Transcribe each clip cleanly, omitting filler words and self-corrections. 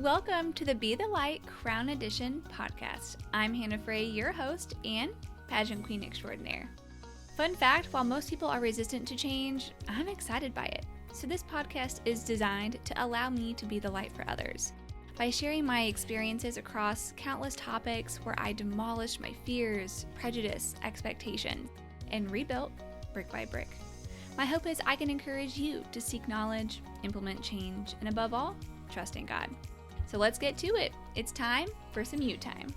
Welcome to the Be the Light Crown Edition podcast. I'm Hanna Fray, your host and pageant queen extraordinaire. Fun fact, while most people are resistant to change, I'm excited by it. So this podcast is designed to allow me to be the light for others. By sharing my experiences across countless topics where I demolished my fears, prejudice, expectations, and rebuilt brick by brick. My hope is I can encourage you to seek knowledge, implement change, and above all, trust in God. So let's get to it. It's time for some you time.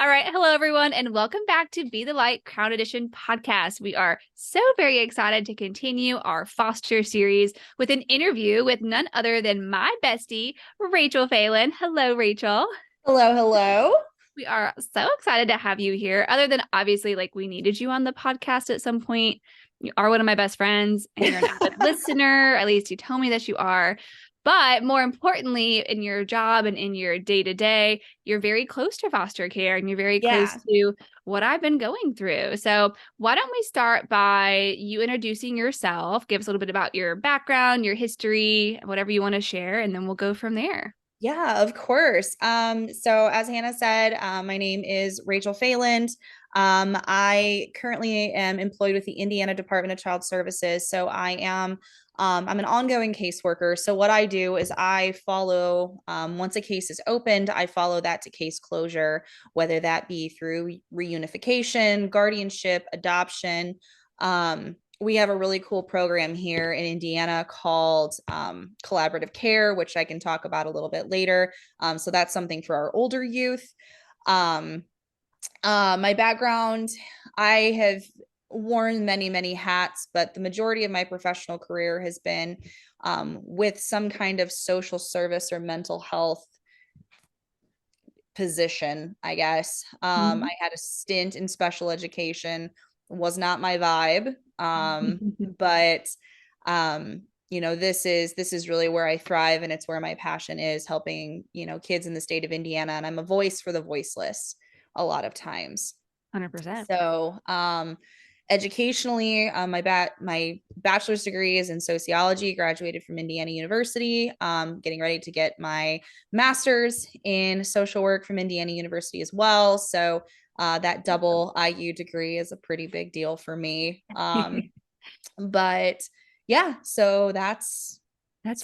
All right. Hello, everyone, and welcome back to Be the Light Crown Edition podcast. We are so very excited to continue our foster series with an interview with none other than my bestie, Rachel Fehland. Hello, Rachel. Hello, hello. We are so excited to have you here. Other than obviously, we needed you on the podcast at some point. You are one of my best friends and you're an avid listener. At least you tell me that you are. But more importantly, in your job and in your day-to-day, you're very close to foster care and you're very close to what I've been going through. So why don't we start by you introducing yourself, give us a little bit about your background, your history, whatever you want to share, and then we'll go from there. Yeah, of course. So as Hanna said, my name is Rachel Fehland. I currently am employed with the Indiana Department of Child Services. So I'm an ongoing caseworker. So what I do is I follow, once a case is opened, I follow that to case closure, whether that be through reunification, guardianship, adoption. We have a really cool program here in Indiana called collaborative care, which I can talk about a little bit later. So that's something for our older youth. My background, I have worn many hats, but the majority of my professional career has been with some kind of social service or mental health position, I guess. I had a stint in special education, was not my vibe. But this is really where I thrive, and it's where my passion is, helping, kids in the state of Indiana. And I'm a voice for the voiceless a lot of times. 100%. So, educationally, my bachelor's degree is in sociology, graduated from Indiana University, getting ready to get my master's in social work from Indiana University as well. So that double IU degree is a pretty big deal for me. But yeah, so that's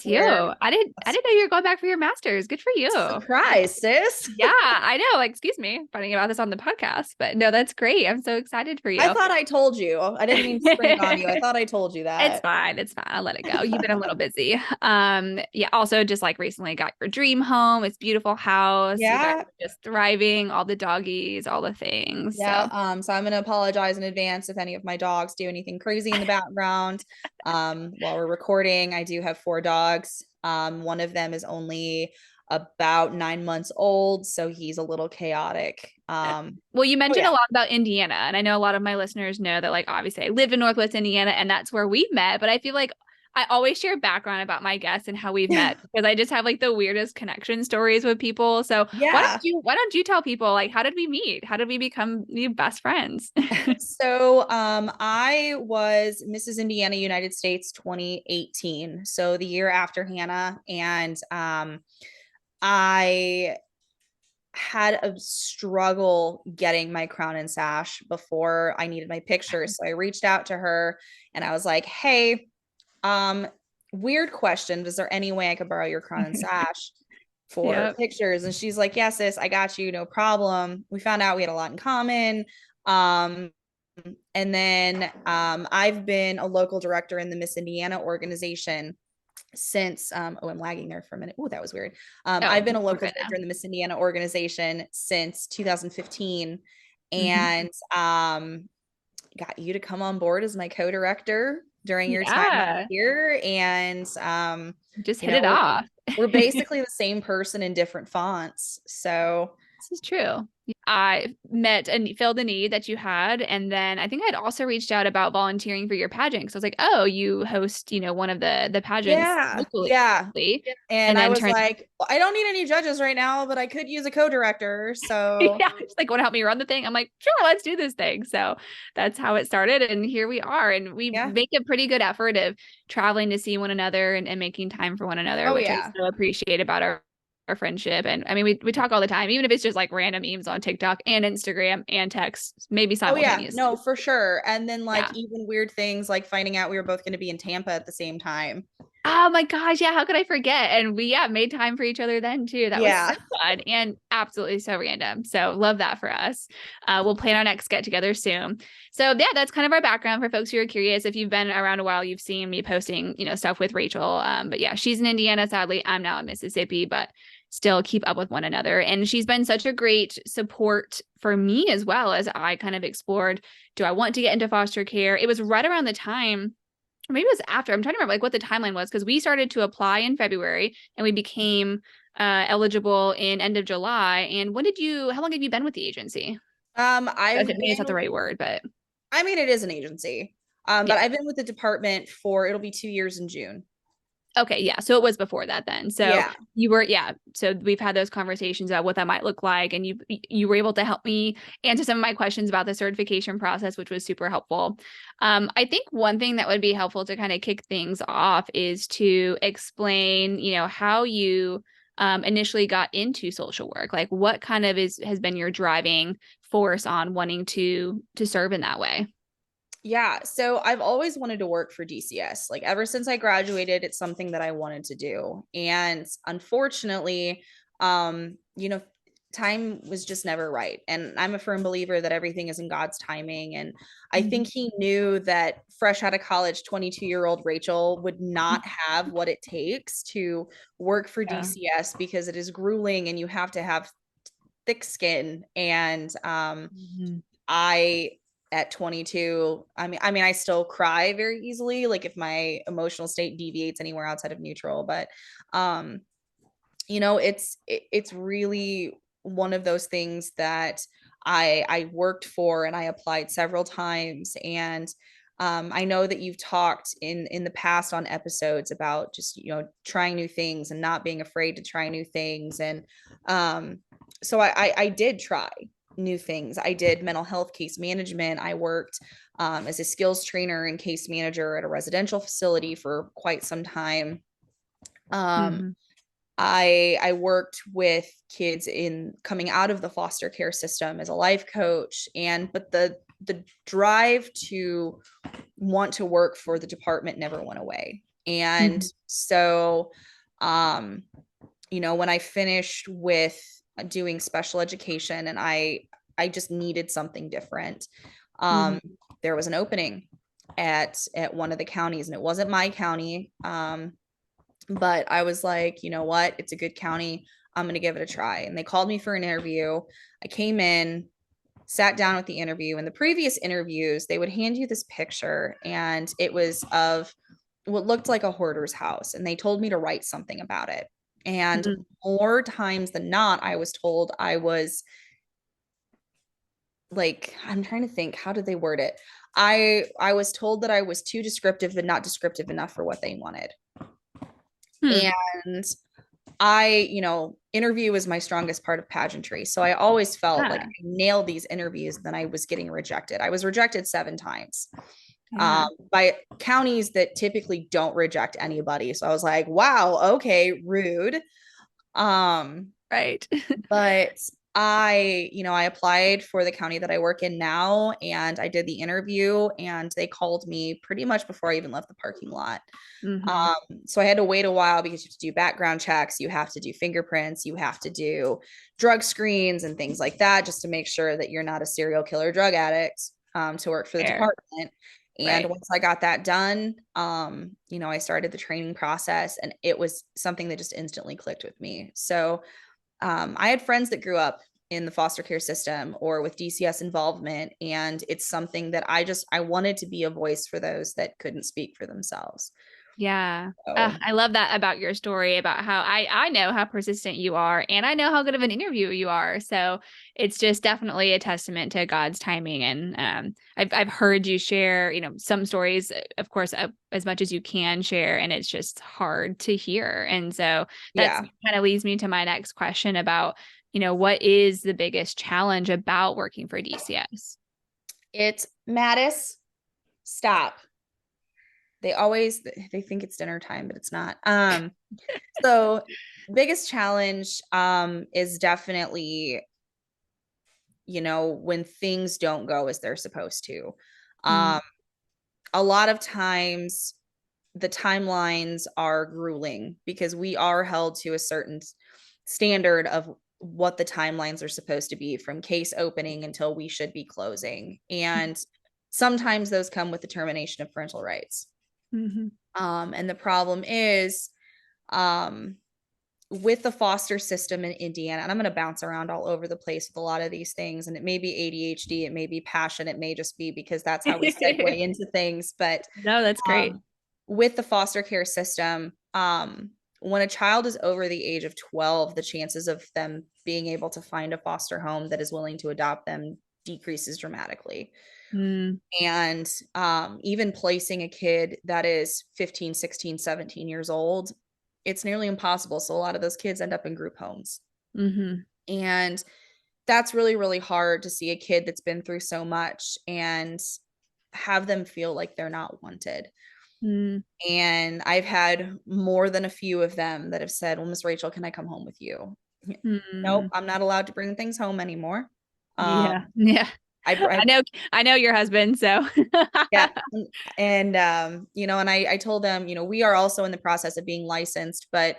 you. I didn't know you were going back for your master's. Good for you. Surprise, sis. Yeah, I know. Excuse me, finding about this on the podcast, but no, that's great. I'm so excited for you. I thought I told you. I didn't mean to spring on you. I thought I told you that. It's fine. I'll let it go. You've been a little busy. Yeah. Also, just recently got your dream home. It's a beautiful house. Yeah. You guys are just thriving. All the doggies, all the things. Yeah. So I'm gonna apologize in advance if any of my dogs do anything crazy in the background. While we're recording, I do have 4 dogs. One of them is only about 9 months old, so he's a little chaotic. Well, you mentioned a lot about Indiana, and I know a lot of my listeners know that obviously I live in Northwest Indiana and that's where we met, but I feel like I always share background about my guests and how we've met because I just have the weirdest connection stories with people. So why don't you tell people how did we meet? How did we become the best friends? So I was Mrs. Indiana United States 2018. So the year after Hanna, and I had a struggle getting my crown and sash before I needed my pictures. So I reached out to her and I was like, hey, weird question. Is there any way I could borrow your crown and sash for pictures? And she's like, yes, sis, I got you. No problem. We found out we had a lot in common. And then I've been a local director in the Miss Indiana organization since I'm lagging there for a minute. Oh, that was weird. I've been a local director in the Miss Indiana organization since 2015, and got you to come on board as my co-director during your time here, and just hit it off. We're basically the same person in different fonts. So This is true. I met and filled a need that you had. And then I think I'd also reached out about volunteering for your pageant. So I was like, oh, you host, one of the pageants Yeah. locally. Yeah. And And I then was turns like, well, I don't need any judges right now, but I could use a co-director. So yeah, she's like, want to help me run the thing? I'm like, sure, let's do this thing. So that's how it started. And here we are. And we yeah. make a pretty good effort of traveling to see one another and making time for one another, Oh which I yeah. so appreciate about our friendship. And I mean, we talk all the time, even if it's just like random memes on TikTok and Instagram and text, maybe Oh yeah. simultaneously. No, for sure. And then like Yeah. even weird things like finding out we were both going to be in Tampa at the same time. Oh my gosh, yeah, how could I forget? And we made time for each other then too. That was so Yeah. fun and absolutely so random. So love that for us. We'll plan our next get together soon. So yeah, that's kind of our background for folks who are curious. If you've been around a while, you've seen me posting, stuff with Rachel. But yeah, she's in Indiana, sadly. I'm now in Mississippi, but still keep up with one another. And she's been such a great support for me as well as I kind of explored, do I want to get into foster care? It was right around the time, or maybe it was after. I'm trying to remember like what the timeline was, because we started to apply in February and we became eligible in end of July. And how long have you been with the agency? I I've think it's not the been, right word, but I mean, it is an agency. But yeah. I've been with the department for, it'll be 2 years in June. Okay, yeah. So it was before that then. So Yeah. you were, yeah. So we've had those conversations about what that might look like, and you were able to help me answer some of my questions about the certification process, which was super helpful. I think one thing that would be helpful to kind of kick things off is to explain, how you initially got into social work. Like, what kind of has been your driving force on wanting to serve in that way? Yeah, so I've always wanted to work for DCS. Like ever since I graduated, it's something that I wanted to do. And unfortunately, time was just never right. And I'm a firm believer that everything is in God's timing. And I think he knew that fresh out of college, 22-year-old Rachel would not have what it takes to work for Yeah. DCS because it is grueling and you have to have thick skin. And Mhm. I at 22, I mean I still cry very easily like if my emotional state deviates anywhere outside of neutral, but um it's really one of those things that I worked for and I applied several times. And I know that you've talked in the past on episodes about just trying new things and not being afraid to try new things. And so I did try new things. I did mental health case management. I worked as a skills trainer and case manager at a residential facility for quite some time. um, Mhm. I worked with kids in coming out of the foster care system as a life coach. And but the drive to want to work for the department never went away. And Mhm. so when I finished with doing special education and I just needed something different. Mhm. um there was an opening at one of the counties, and it wasn't my county. But I was like, you know what? It's a good county. I'm going to give it a try. And they called me for an interview. I came in, sat down with the interview. And the previous interviews, they would hand you this picture, and it was of what looked like a hoarder's house. And they told me to write something about it. And Mhm. more times than not, I was told I was like, I'm trying to think, how did they word it? I was told that I was too descriptive, but not descriptive enough for what they wanted. Hmm. And interview was my strongest part of pageantry. So I always felt like I Yeah. nailed these interviews, then I was getting rejected. I was rejected 7 times Yeah. by counties that typically don't reject anybody. So I was like, wow, okay, rude. Um, Right. but I applied for the county that I work in now, and I did the interview, and they called me pretty much before I even left the parking lot. Hmm. So I had to wait a while because you have to do background checks, you have to do fingerprints, you have to do drug screens and things like that, just to make sure that you're not a serial killer drug addict to work for the Fair. department. And Right. once I got that done, I started the training process, and it was something that just instantly clicked with me. So I had friends that grew up in the foster care system or with DCS involvement, and it's something that I wanted to be a voice for those that couldn't speak for themselves. Yeah. So I love that about your story about how I know how persistent you are and I know how good of an interviewer you are. So it's just definitely a testament to God's timing. And I've heard you share, some stories, of course, as much as you can share, and it's just hard to hear. And so that's yeah, kind of leads me to my next question about, what is the biggest challenge about working for DCS? it's Mattis. Stop. They think it's dinner time, but it's not. So biggest challenge is definitely, when things don't go as they're supposed to. Mm, Um, a lot of times the timelines are grueling because we are held to a certain standard of what the timelines are supposed to be from case opening until we should be closing. And sometimes those come with the termination of parental rights. mhm. And the problem is, um, with the foster system in Indiana, and I'm going to bounce around all over the place with a lot of these things, and it may be ADHD, it may be passion, it may just be because that's how we segue into things. But No, that's great. with the foster care system, when a child is over the age of 12, the chances of them being able to find a foster home that is willing to adopt them decreases dramatically. Mm, And even placing a kid that is 15, 16, 17 years old, it's nearly impossible. So a lot of those kids end up in group homes. mhm, And that's really, really hard to see a kid that's been through so much and have them feel like they're not wanted. mm, And I've had more than a few of them that have said, well, Miss Rachel, can I come home with you? Nope, mm. I'm not allowed to bring things home anymore. Um, Yeah. Yeah. I I know your husband, so Yeah. And and I told them, we are also in the process of being licensed, but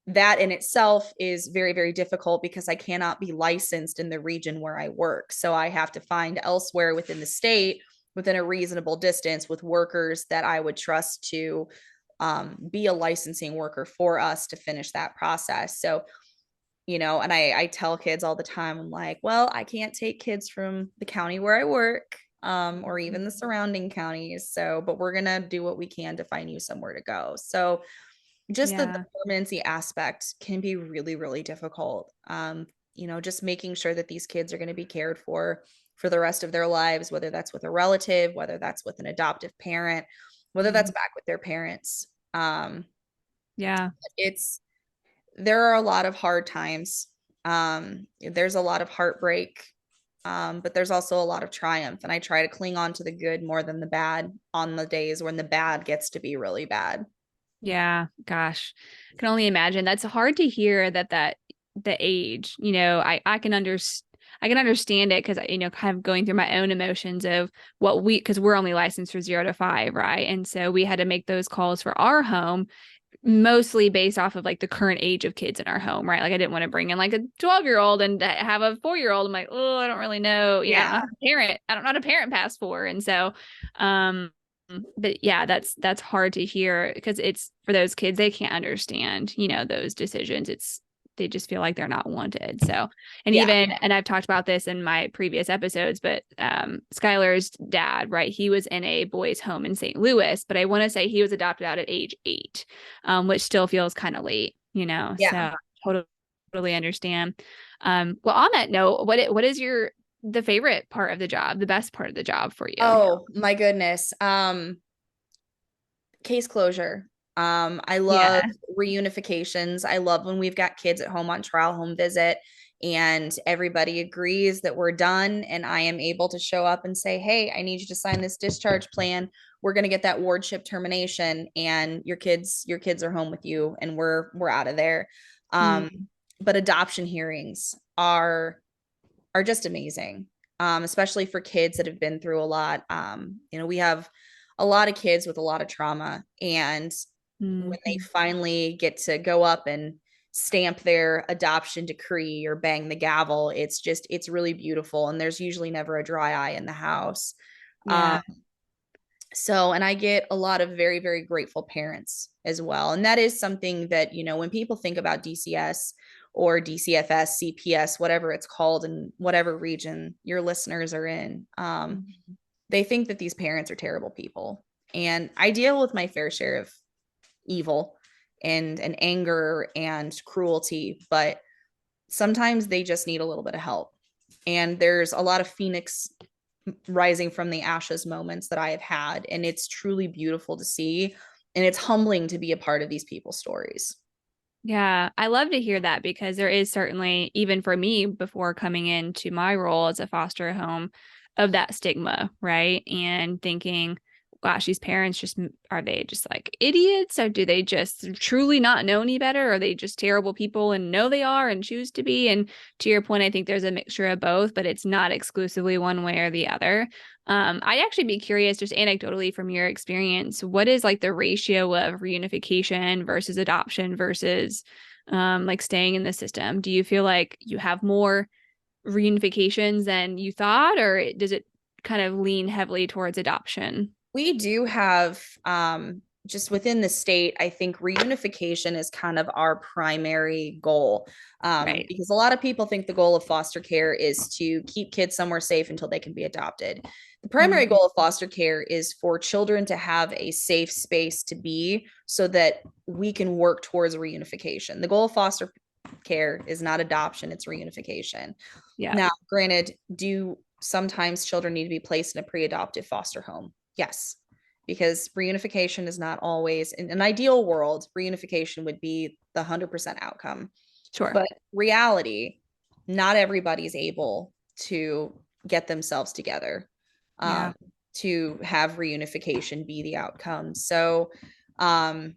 that in itself is very, very difficult because I cannot be licensed in the region where I work. So I have to find elsewhere within the state within a reasonable distance with workers that I would trust to be a licensing worker for us to finish that process. So and I tell kids all the time, I'm like, well, I can't take kids from the county where I work, or even the surrounding counties. So, but we're gonna do what we can to find you somewhere to go. So just the yeah. permanency aspect can be really, really difficult. Just making sure that these kids are going to be cared for the rest of their lives, whether that's with a relative, whether that's with an adoptive parent, whether that's Mhm. back with their parents. Um, Yeah. it's there are a lot of hard times. There's a lot of heartbreak, but there's also a lot of triumph. And I try to cling on to the good more than the bad on the days when the bad gets to be really bad. Yeah. Gosh. I can only imagine. That's hard to hear that the age, I can understand it because, kind of going through my own emotions of because we're only licensed for 0 to 5, right? And so we had to make those calls for our home mostly based off of like the current age of kids in our home, right? Like I didn't want to bring in like a 12-year-old and have a 4-year-old. I'm like, oh, I don't really know. I don't Yeah. have a parent. I don't know how to parent pass for. And so, um, but yeah, that's hard to hear because it's for those kids, they can't understand, those decisions. They just feel like they're not wanted. So, and Yeah. and I've talked about this in my previous episodes, but Skylar's dad, right? He was in a boys' home in St. Louis, but I want to say he was adopted out at age 8, which still feels kind of late, Yeah. So totally understand. Well, on that note, what is the favorite part of the job, the best part of the job for you? Oh my goodness. Case closure. I love Yeah. reunifications. I love when we've got kids at home on trial home visit and everybody agrees that we're done and I am able to show up and say, "Hey, I need you to sign this discharge plan. We're going to get that wardship termination and your kids are home with you and we're out of there." Um, Mm, but adoption hearings are just amazing, especially for kids that have been through a lot. We have a lot of kids with a lot of trauma, and when they mhm. finally get to go up and stamp their adoption decree or bang the gavel, it's really beautiful, and there's usually never a dry eye in the house. Um, Yeah. and I get a lot of very, very grateful parents as well. And that is something that, when people think about DCS or DCFS, CPS, whatever it's called in whatever region your listeners are in, Mhm. they think that these parents are terrible people. And I deal with my fair share of evil and anger and cruelty, but sometimes they just need a little bit of help. And there's a lot of phoenix rising from the ashes moments that I have had, and it's truly beautiful to see, and it's humbling to be a part of these people's stories. Yeah, I love to hear that because there is certainly, even for me, before coming into my role as a foster home, of that stigma, right? And thinking, gosh, these parents just are they just like idiots, or do they just truly not know any better? Or are they just terrible people and know they are and choose to be? And to your point, I think there's a mixture of both, but it's not exclusively one way or the other. I'd actually be curious, just anecdotally from your experience, what is like the ratio of reunification versus adoption versus like staying in the system? Do you feel like you have more reunifications than you thought, or does it kind of lean heavily towards adoption? We do have just within the state, I think reunification is kind of our primary goal, Right. because a lot of people think the goal of foster care is to keep kids somewhere safe until they can be adopted. The primary Mhm. goal of foster care is for children to have a safe space to be so that we can work towards reunification. The goal of foster care is not adoption, it's reunification. Yeah. Now, granted, do sometimes children need to be placed in a pre-adoptive foster home? Yes, because reunification is not always, in an ideal world, reunification would be the 100% outcome. Sure. But reality, not everybody's able to get themselves together, Yeah. um, to have reunification be the outcome. So, um,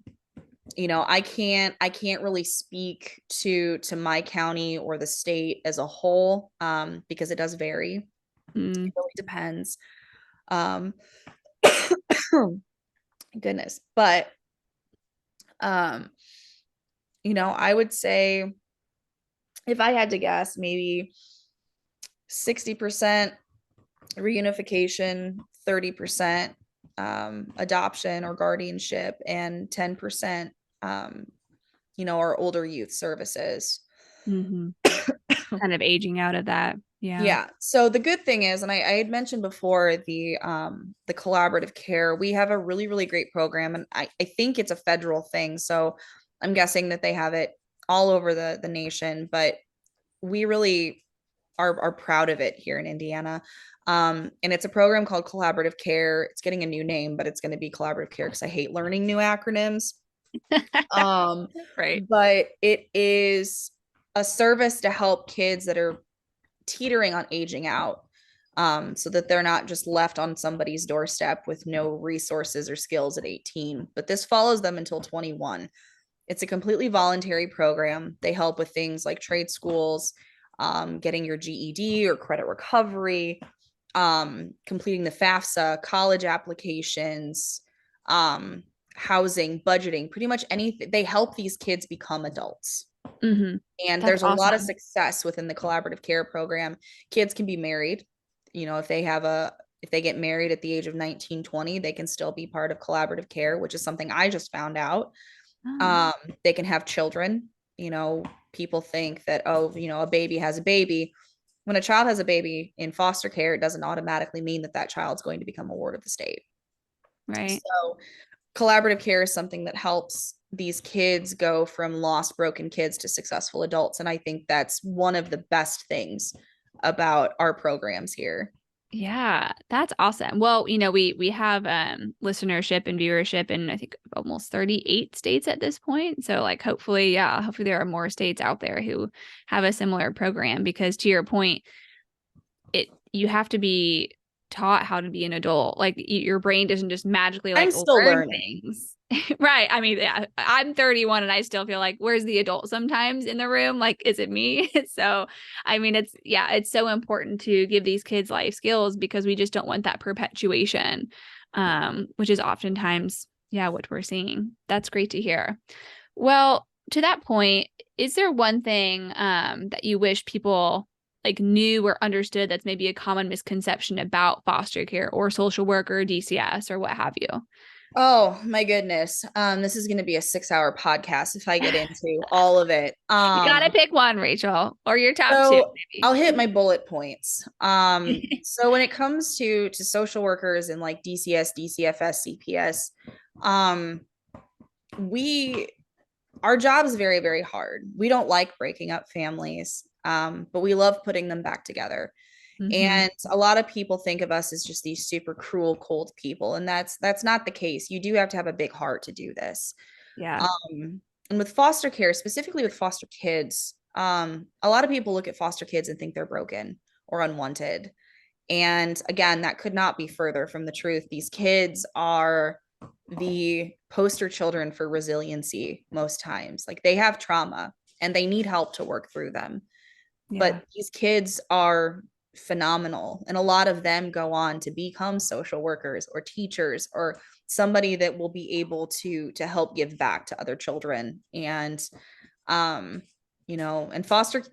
I can't really speak to my county or the state as a whole, because it does vary. Mm. It really depends. Um, goodness. But um, I would say, if I had to guess, maybe 60% reunification, 30% adoption or guardianship, and 10% our older youth services. Hmm. Kind of aging out of that. Yeah. Yeah. So the good thing is, and I had mentioned before, the collaborative care, we have a really, really great program, and I think it's a federal thing. So I'm guessing that they have it all over the nation, but we really are proud of it here in Indiana. And it's a program called Collaborative Care. It's getting a new name, but it's going to be Collaborative Care because I hate learning new acronyms. Um, Right. but it is a service to help kids that are teetering on aging out, so that they're not just left on somebody's doorstep with no resources or skills at 18. But this follows them until 21. It's a completely voluntary program. They help with things like trade schools, getting your GED or credit recovery, completing the FAFSA, college applications, housing, budgeting, pretty much anything. They help these kids become adults. Hmm. And That's there's a lot of awesome. success within the collaborative care program. Kids can be married. If they get married at the age of 19, 20, they can still be part of collaborative care, which is something I just found out. Oh, Um, they can have children. People think that, oh, a baby has a baby. When a child has a baby in foster care, it doesn't automatically mean that that child's going to become a ward of the state. right. So collaborative care is something that helps these kids go from lost, broken kids to successful adults. And I think that's one of the best things about our programs here. Yeah, that's awesome. Well, we have listenership and viewership in I think almost 38 states at this point. So like hopefully, yeah, hopefully there are more states out there who have a similar program because to your point, you have to be taught how to be an adult. Like your brain doesn't just magically I'm like still learn learning. things. Right. I mean, yeah, I'm 31 and I still feel like where's the adult sometimes in the room? Like, is it me? So, I mean, it's so important to give these kids life skills because we just don't want that perpetuation, which is oftentimes, yeah, what we're seeing. That's great to hear. Well, to that point, is there one thing that you wish people like knew or understood that's maybe a common misconception about foster care or social work or DCS or what have you? Oh my goodness. This is going to be a 6-hour podcast if I get into all of it. You gotta pick one, Rachel, or your top two, So I'll hit my bullet points. maybe. So when it comes to social workers and like DCS, DCFS, CPS, um, we our job is very, very hard. We don't like breaking up families, but we love putting them back together. Mm-hmm. And a lot of people think of us as just these super cruel, cold people, and that's not the case. You do have to have a big heart to do this. Yeah. And with foster care, specifically with foster kids, a lot of people look at foster kids and think they're broken or unwanted. And again, that could not be further from the truth. These kids are the poster children for resiliency most times. Like they have trauma and they need help to work through them. Yeah. But these kids are phenomenal. And a lot of them go on to become social workers or teachers or somebody that will be able to help give back to other children. And and foster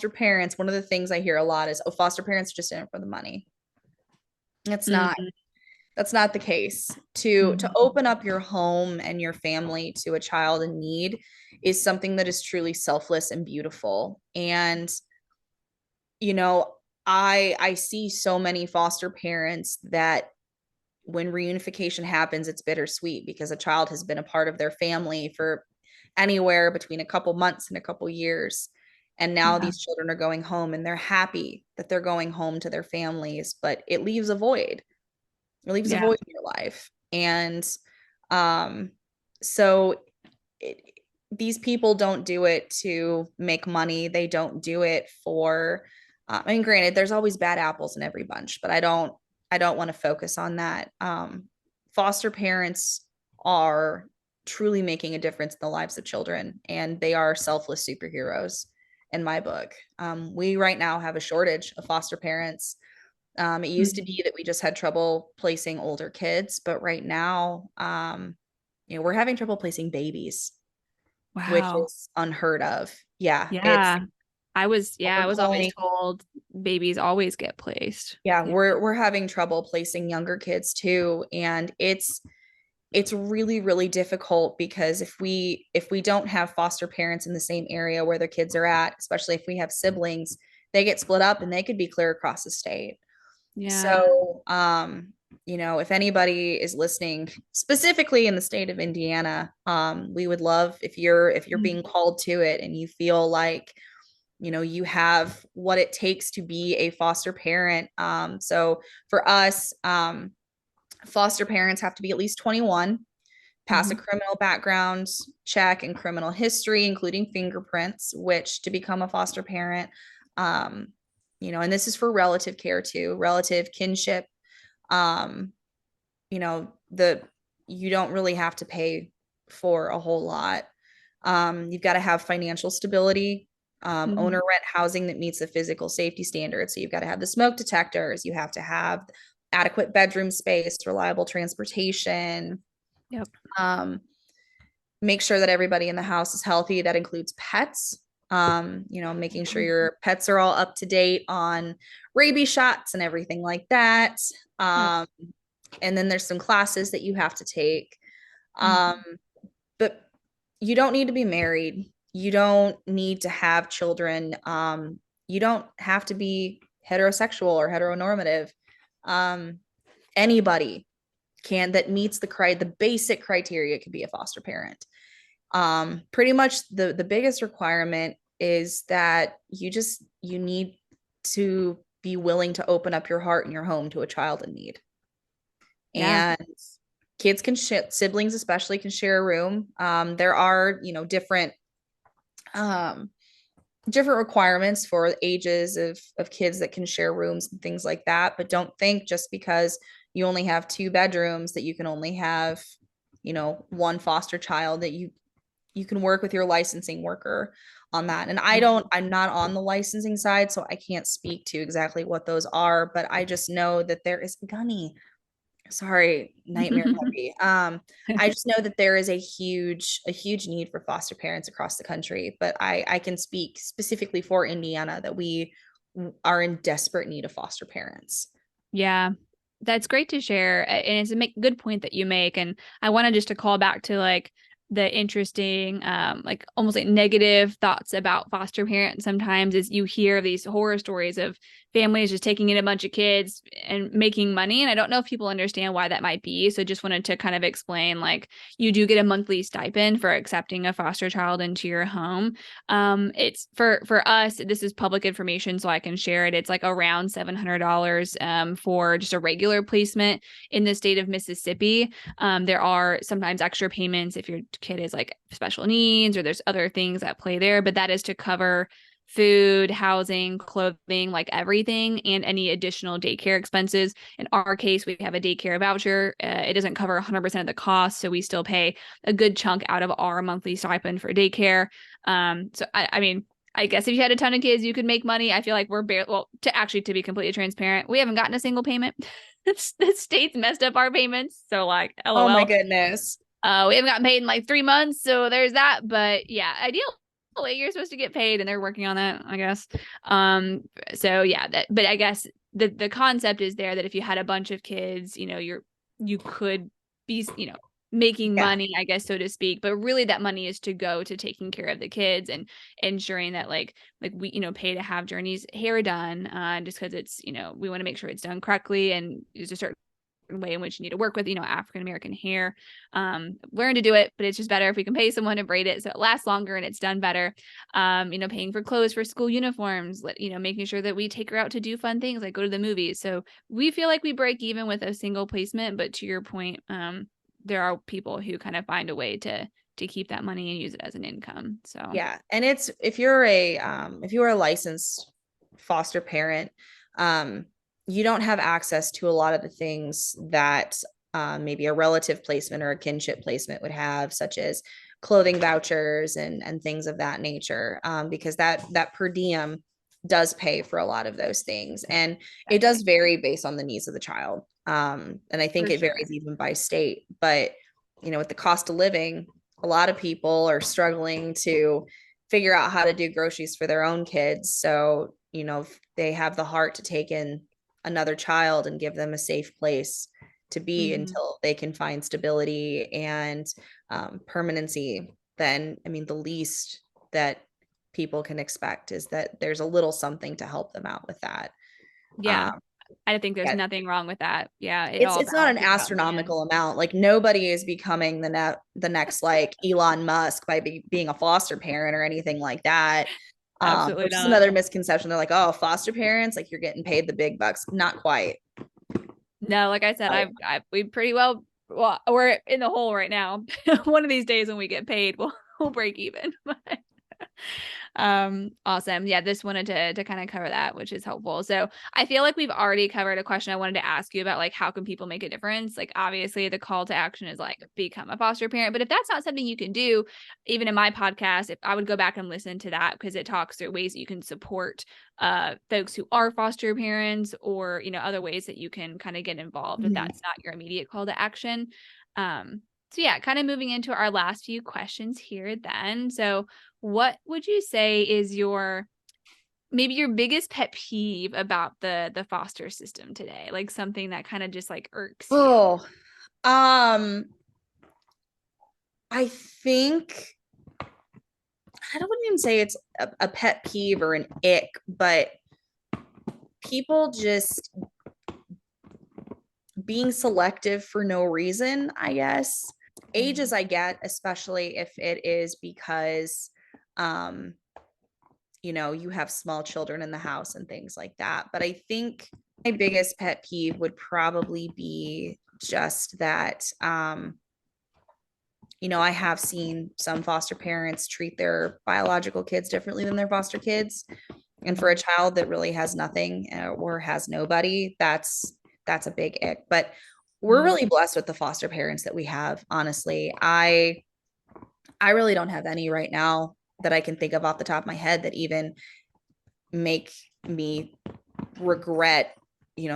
parents, one of the things I hear a lot is, oh, foster parents are just in it for the money. It's not. Mm-hmm. That's not the case. To open up your home and your family to a child in need is something that is truly selfless and beautiful. And you know, I see so many foster parents that when reunification happens, it's bittersweet because a child has been a part of their family for anywhere between a couple months and a couple years. And now Yeah. these children are going home and they're happy that they're going home to their families, but it leaves a void. It leaves a Yeah. void in your life. And um, so it, these people don't do it to make money. They don't do it for, I mean, granted, there's always bad apples in every bunch, but I don't want to focus on that. Foster parents are truly making a difference in the lives of children, and they are selfless superheroes in my book. We right now have a shortage of foster parents. It used to Mhm. be that we just had trouble placing older kids, but right now, we're having trouble placing babies, which Wow. is unheard of. Yeah, it's Yeah. I we're was always going. told babies always get placed. Yeah, Yeah. we're having trouble placing younger kids too, and it's really, really difficult because if we don't have foster parents in the same area where their kids are at, especially if we have siblings, they get split up and they could be clear across the state. Yeah. So, if anybody is listening, specifically in the state of Indiana, we would love if you're Mm. being called to it and you feel like, you have what it takes to be a foster parent. So for us, foster parents have to be at least 21, pass a Mhm. criminal background check and criminal history, including fingerprints, which to become a foster parent, um, and this is for relative care too, relative kinship. Um, the you don't really have to pay for a whole lot. You've got to have financial stability, owner Mhm. rent housing that meets the physical safety standards. So you've got to have the smoke detectors, you have to have adequate bedroom space, reliable transportation, Yep. um, make sure that everybody in the house is healthy. That includes pets. Making sure Mhm. your pets are all up to date on rabies shots and everything like that. Yep. Um, and then there's some classes that you have to take. Um, Mhm. but you don't need to be married. You don't need to have children. You don't have to be heterosexual or heteronormative. Um, Anybody can that meets the basic criteria could be a foster parent. Pretty much the biggest requirement is that you need to be willing to open up your heart and your home to a child in need. Yeah. And kids siblings especially can share a room. There are, um, different requirements for ages of kids that can share rooms and things like that. But don't think just because you only have two bedrooms that you can only have, one foster child, that you can work with your licensing worker on that. And I'm not on the licensing side, so I can't speak to exactly what those are, but I just know that there is Gunny. Sorry, nightmare puppy. I just know that there is a huge need for foster parents across the country, but I can speak specifically for Indiana that we are in desperate need of foster parents. Yeah. That's great to share. And it's a good point that you make. And I wanted just to call back to like the interesting, like almost like negative thoughts about foster parents sometimes is you hear these horror stories of families just taking in a bunch of kids and making money. And I don't know if people understand why that might be. So just wanted to kind of explain, like, you do get a monthly stipend for accepting a foster child into your home. It's for us, this is public information, so I can share it. It's like around $700 for just a regular placement in the state of Mississippi. There are sometimes extra payments if your kid is like special needs or there's other things at play there, but that is to cover food, housing, clothing, like everything, and any additional daycare expenses. In our case, we have a daycare voucher. It doesn't cover 100% of the cost, so we still pay a good chunk out of our monthly stipend for daycare. So I mean, I guess if you had a ton of kids, you could make money. I feel like we're to be completely transparent, we haven't gotten a single payment. The state's messed up our payments, so like, Oh my LOL. goodness. We haven't gotten paid in like 3 months, so there's that. But yeah, ideally you're supposed to get paid, and they're working on that, I guess. So yeah, but I guess the concept is there that if you had a bunch of kids, you could be, making Yeah. money, I guess, so to speak. But really, that money is to go to taking care of the kids and ensuring that like we, pay to have Journey's hair done, just because it's, we want to make sure it's done correctly, and there's a certain way in which you need to work with, African American hair. Learn to do it, but it's just better if we can pay someone to braid it so it lasts longer and it's done better. Paying for clothes for school uniforms, making sure that we take her out to do fun things like go to the movies. So we feel like we break even with a single placement, but to your point, there are people who kind of find a way to keep that money and use it as an income. So Yeah. And it's, if you're a licensed foster parent, you don't have access to a lot of the things that maybe a relative placement or a kinship placement would have, such as clothing vouchers and things of that nature, because that per diem does pay for a lot of those things, and it does vary based on the needs of the child. And I think for it sure. varies even by state. But with the cost of living, a lot of people are struggling to figure out how to do groceries for their own kids. So, if they have the heart to take in another child and give them a safe place to be until they can find stability and permanency, then I mean, the least that people can expect is that there's a little something to help them out with that. Yeah. Um, I think there's yeah, nothing wrong with that. Yeah, it it's all it's not an balances out in the end. astronomical amount. Like, nobody is becoming the next like Elon Musk by being a foster parent or anything like that. Absolutely Which is not. another misconception. They're like, oh, foster parents, like you're getting paid the big bucks. Not quite. No, like I said, we pretty well, we're in the hole right now. One of these days when we get paid, we'll break even. Awesome. Yeah, this wanted to kind of cover that, which is helpful. So I feel like we've already covered a question I wanted to ask you about, like, how can people make a difference? Like, obviously the call to action is like become a foster parent, but if that's not something you can do, even in my podcast, if I would go back and listen to that, because it talks through ways that you can support folks who are foster parents, or other ways that you can kind of get involved if that's not your immediate call to action. So yeah, kind of moving into our last few questions here then. So what would you say is maybe your biggest pet peeve about the foster system today? Like something that kind of just like irks you? Oh, I think I don't even say it's a pet peeve or an ick, but people just being selective for no reason, I guess. Ages I get, especially if it is because um you have small children in the house and things like that. But I think my biggest pet peeve would probably be just that I have seen some foster parents treat their biological kids differently than their foster kids. And for a child that really has nothing or has nobody, that's a big ick. But we're really blessed with the foster parents that we have. Honestly, I really don't have any right now that I can think of off the top of my head that even make me regret,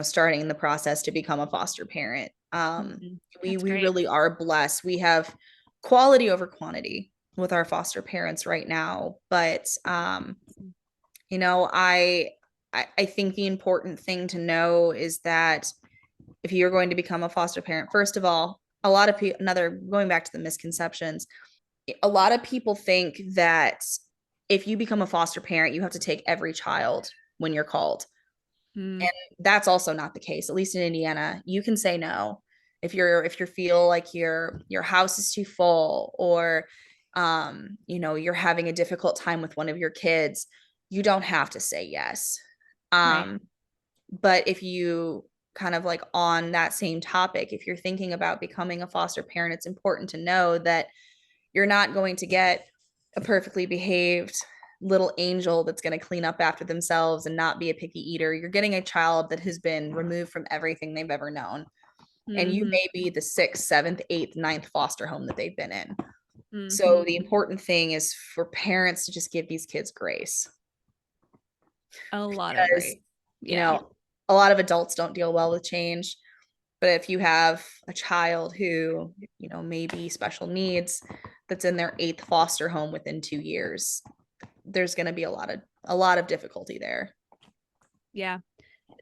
starting the process to become a foster parent. We Great. really are blessed. We have quality over quantity with our foster parents right now. But I think the important thing to know is that if you're going to become a foster parent, first of all, a lot of people, going back to the misconceptions, a lot of people think that if you become a foster parent, you have to take every child when you're called. Mm, And that's also not the case. At least in Indiana, you can say no if you feel like your house is too full, or you're having a difficult time with one of your kids. You don't have to say yes. right. But if you kind of like on that same topic, if you're thinking about becoming a foster parent, it's important to know that you're not going to get a perfectly behaved little angel that's going to clean up after themselves and not be a picky eater. You're getting a child that has been removed from everything they've ever known. And you Mm-hmm. may be the sixth, seventh, eighth, ninth foster home that they've been in. Mm-hmm. So the important thing is for parents to just give these kids grace, A lot of because, great. you Yeah. know, a lot of adults don't deal well with change. But if you have a child who, may be special needs that's in their eighth foster home within 2 years, there's going to be a lot of difficulty there. Yeah.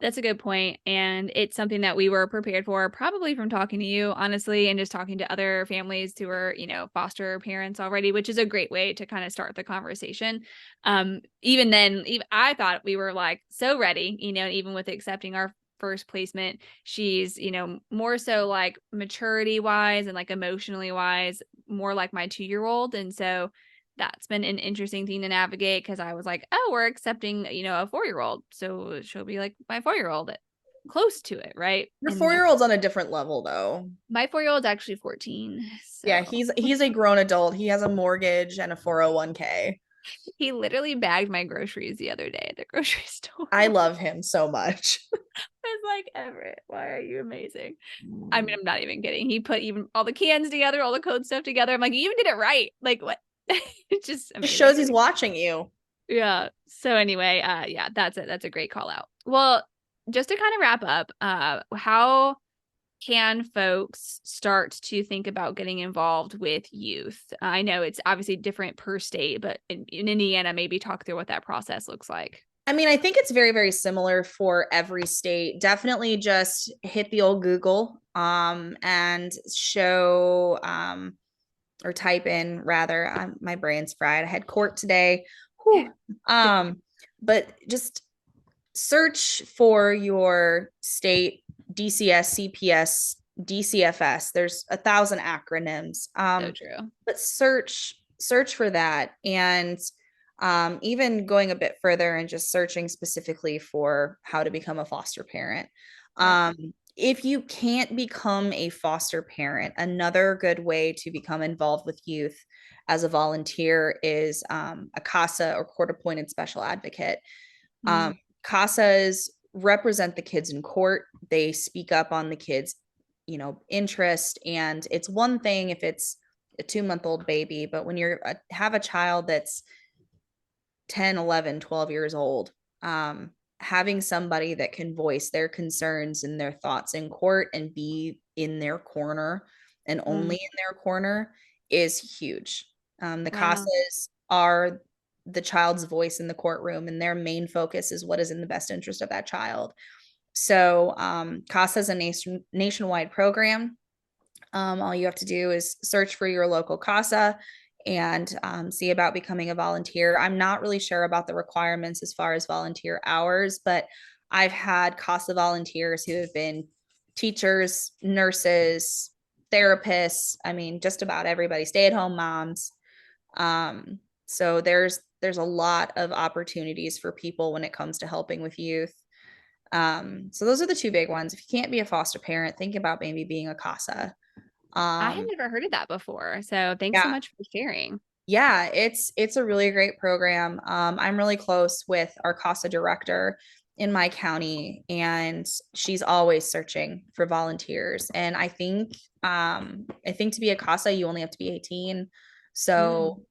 That's a good point. And it's something that we were prepared for, probably from talking to you, honestly, and just talking to other families who are, foster parents already, which is a great way to kind of start the conversation. Even then, even I thought we were like so ready, even with accepting our first placement. She's, more so like maturity wise and like emotionally wise, more like my 2-year-old. And so that's been an interesting thing to navigate, because I was like, oh, we're accepting, a 4-year-old. So she'll be like my 4-year-old, close to it, right? Your And 4-year-old's on a different level though. my 4-year-old's actually 14. Yeah, So he's a grown adult. He has a mortgage and a 401k. he literally bagged my groceries the other day at the grocery store. I love him so much. I was like, Everett, why are you amazing? I mean, I'm not even kidding. He put even all the cans together, all the code stuff together. I'm like, you even did it right. Like, what? It's just Just amazing shows to he's me. watching you. Yeah. So anyway, yeah, that's it. That's a great call out. Well, just to kind of wrap up, how can folks start to think about getting involved with youth? I know it's obviously different per state, but in Indiana, maybe talk through what that process looks like. I mean, I think it's very, very similar for every state. Definitely just hit the old Google and show or type in rather. My brain's fried. I had court today. Whew. Um, but just search for your state DCS, CPS, DCFS. There's 1,000 acronyms. So true. But search for that, and even going a bit further and just searching specifically for how to become a foster parent. Right. If you can't become a foster parent, another good way to become involved with youth as a volunteer is a CASA, or court appointed special advocate. Mm, CASAs represent the kids in court. They speak up on the kids, interest. And it's one thing if it's a 2-month-old baby, but when you're have a child that's 10, 11, 12 years old, having somebody that can voice their concerns and their thoughts in court and be in their corner and only mm, in their corner is huge. The wow. CASAs are the child's voice in the courtroom, and their main focus is what is in the best interest of that child. So, CASA is a nationwide program. All you have to do is search for your local CASA and see about becoming a volunteer. I'm not really sure about the requirements as far as volunteer hours, but I've had CASA volunteers who have been teachers, nurses, therapists. I mean, just about everybody, stay-at-home moms. So there's a lot of opportunities for people when it comes to helping with youth. So those are the two big ones. If you can't be a foster parent, think about maybe being a CASA. I had Um, never heard of that before. So thanks so yeah, much for sharing. yeah, it's a really great program. I'm really close with our CASA director in my county, and she's always searching for volunteers. And I think to be a CASA, you only have to be 18. Mm, So,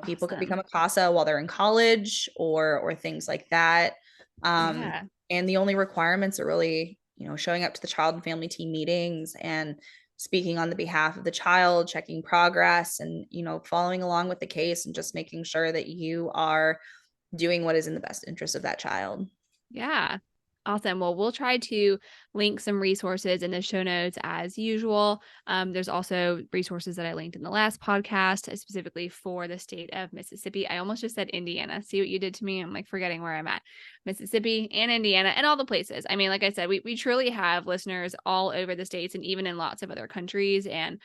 people can become awesome. a CASA while they're in college or things like that. Um, Yeah. and the only requirements are really, showing up to the child and family team meetings and speaking on the behalf of the child, checking progress, and following along with the case, and just making sure that you are doing what is in the best interest of that child. Yeah. Awesome. Well, we'll try to link some resources in the show notes as usual. There's also resources that I linked in the last podcast, specifically for the state of Mississippi. I almost just said Indiana. See what you did to me? I'm like forgetting where I'm at. Mississippi and Indiana and all the places. I mean, like I said, we truly have listeners all over the states and even in lots of other countries. And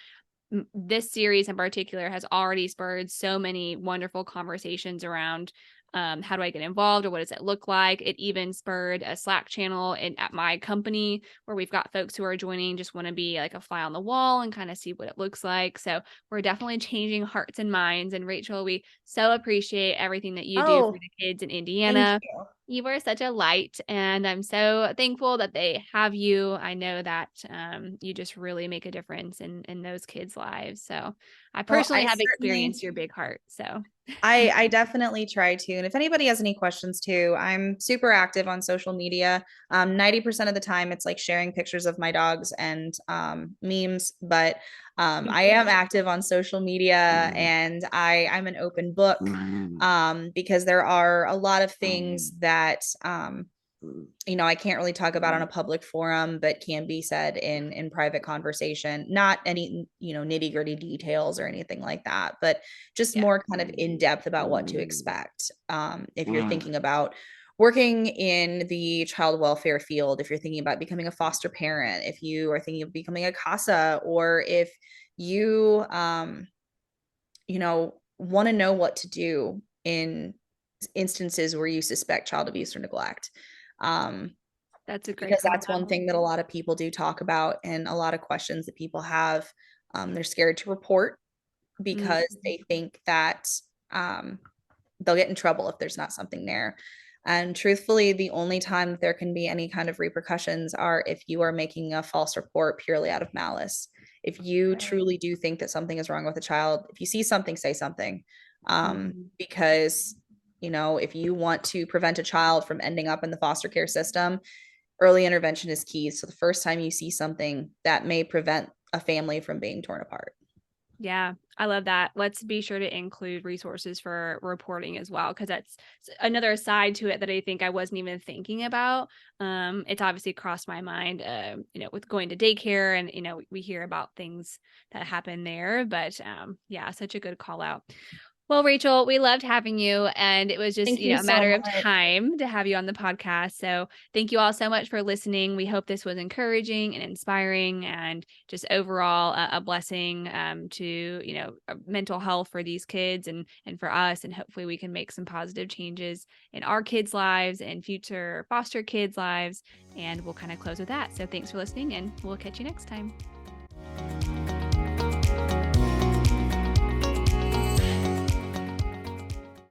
this series in particular has already spurred so many wonderful conversations around how do I get involved or what does it look like? It even spurred a Slack channel at my company where we've got folks who are joining, just want to be like a fly on the wall and kind of see what it looks like. So we're definitely changing hearts and minds. And Rachel, we so appreciate everything that you do for Oh, the kids in thank Indiana. you. You are such a light, and I'm so thankful that they have you. I know that you just really make a difference in those kids' lives. So I Well, personally have experienced your big heart. So I definitely try to. And if anybody has any questions too, I'm super active on social media. 90% of the time it's like sharing pictures of my dogs and memes, but I am active on social media and I'm an open book because there are a lot of things that I can't really talk about on a public forum, but can be said in private conversation. Not any, nitty gritty details or anything like that, but just yeah. more kind of in depth about what to expect. If you're thinking about working in the child welfare field, if you're thinking about becoming a foster parent, if you are thinking of becoming a CASA, or if you, want to know what to do in instances where you suspect child abuse or neglect. That's a great Because call that's one out. thing that a lot of people do talk about, and a lot of questions that people have. They're scared to report because Mm-hmm. they think that um, they'll get in trouble if there's not something there. And truthfully, the only time that there can be any kind of repercussions are if you are making a false report purely out of malice. If you Right. truly do think that something is wrong with a child, if you see something, say something. Mm-hmm. Because, if you want to prevent a child from ending up in the foster care system, early intervention is key. So the first time you see something that may prevent a family from being torn apart. Yeah, I love that. Let's be sure to include resources for reporting as well, because that's another side to it that I think I wasn't even thinking about. It's obviously crossed my mind, with going to daycare and, we hear about things that happen there, but yeah, such a good call out. Well, Rachel, we loved having you, and it was just, Thank you a so matter of much. time to have you on the podcast. So thank you all so much for listening. We hope this was encouraging and inspiring and just overall a blessing to, mental health for these kids and for us. And hopefully we can make some positive changes in our kids' lives and future foster kids' lives. And we'll kind of close with that. So thanks for listening, and we'll catch you next time.